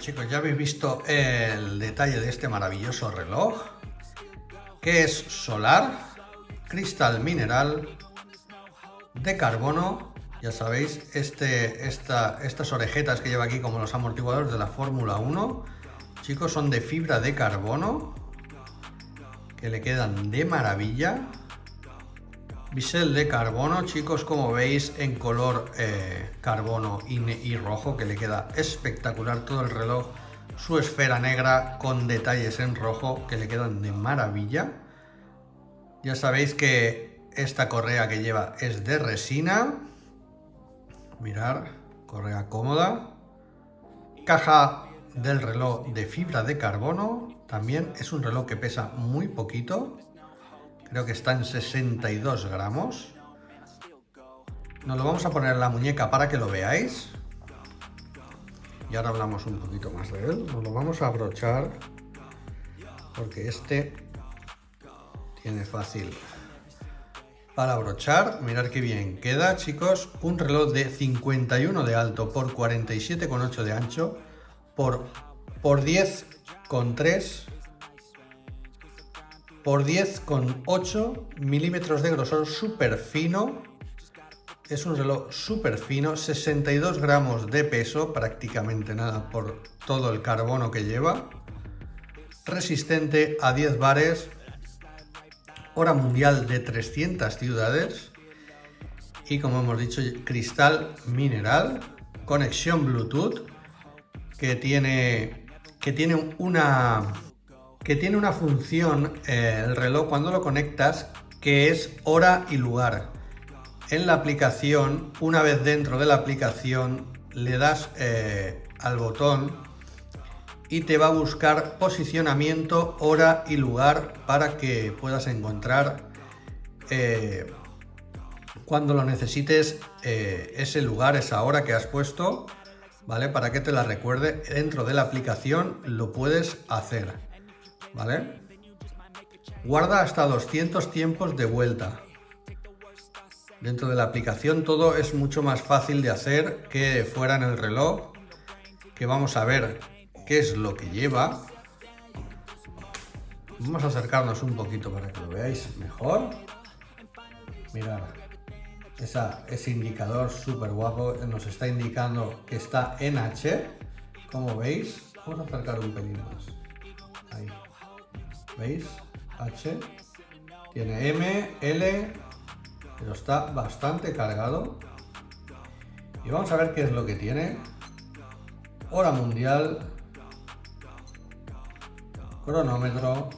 chicos, ya habéis visto el detalle de este maravilloso reloj, que es solar, cristal mineral, de carbono. Ya sabéis, estas orejetas que lleva aquí como los amortiguadores de la Fórmula 1, chicos, son de fibra de carbono, que le quedan de maravilla. Bisel de carbono, chicos, como veis, en color carbono y rojo, que le queda espectacular todo el reloj. Su esfera negra con detalles en rojo, que le quedan de maravilla. Ya sabéis que esta correa que lleva es de resina. Mirad, correa cómoda. Caja del reloj de fibra de carbono. También es un reloj que pesa muy poquito. Creo que está en 62 gramos. Nos lo vamos a poner en la muñeca para que lo veáis. Y ahora hablamos un poquito más de él. Nos lo vamos a abrochar, porque este tiene fácil para abrochar. Mirad qué bien queda, chicos. Un reloj de 51 de alto por 47,8 de ancho por 10,3 por 10,8 milímetros de grosor, súper fino. Es un reloj súper fino, 62 gramos de peso, prácticamente nada por todo el carbono que lleva. Resistente a 10 bares, hora mundial de 300 ciudades y, como hemos dicho, cristal mineral, conexión Bluetooth, que tiene una función, el reloj, cuando lo conectas, que es hora y lugar. En la aplicación, una vez dentro de la aplicación, le das al botón y te va a buscar posicionamiento, hora y lugar para que puedas encontrar cuando lo necesites ese lugar, esa hora que has puesto, ¿vale? Para que te la recuerde. Dentro de la aplicación lo puedes hacer, ¿vale? Guarda hasta 200 tiempos de vuelta. Dentro de la aplicación todo es mucho más fácil de hacer que fuera en el reloj, que vamos a ver qué es lo que lleva. Vamos a acercarnos un poquito para que lo veáis mejor. Mirad, ese indicador súper guapo nos está indicando que está en H, como veis. Vamos a acercar un pelín más. Ahí. ¿Veis? H. Tiene M, L, pero está bastante cargado. Y vamos a ver qué es lo que tiene. Hora mundial, cronómetro,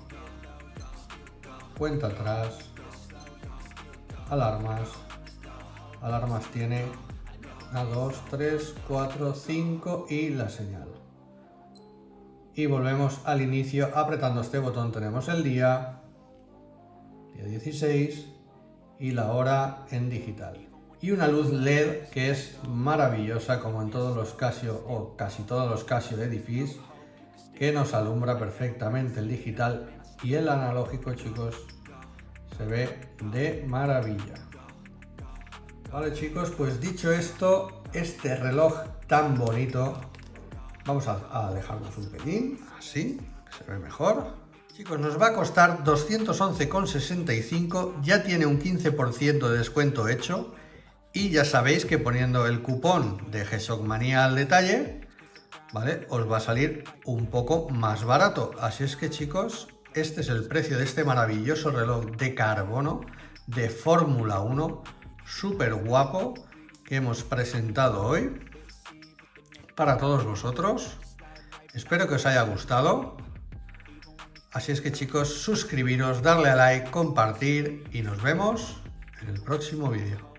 cuenta atrás, alarmas. Alarmas tiene 1, 2, 3, 4, 5 y la señal. Y volvemos al inicio. Apretando este botón tenemos el día 16 y la hora en digital. Y una luz LED que es maravillosa, como en todos los Casio o casi todos los Casio de Edifice, que nos alumbra perfectamente el digital, y el analógico, chicos, se ve de maravilla. Vale, chicos, pues dicho esto, este reloj tan bonito, vamos a alejarnos un pelín, así, que se ve mejor. Chicos, nos va a costar 211,65, ya tiene un 15% de descuento hecho, y ya sabéis que poniendo el cupón de GSOCmanía al detalle, ¿vale?, os va a salir un poco más barato. Así es que, chicos, este es el precio de este maravilloso reloj de carbono de Fórmula 1, súper guapo, que hemos presentado hoy para todos vosotros. Espero que os haya gustado. Así es que, chicos, suscribiros, darle a like, compartir y nos vemos en el próximo vídeo.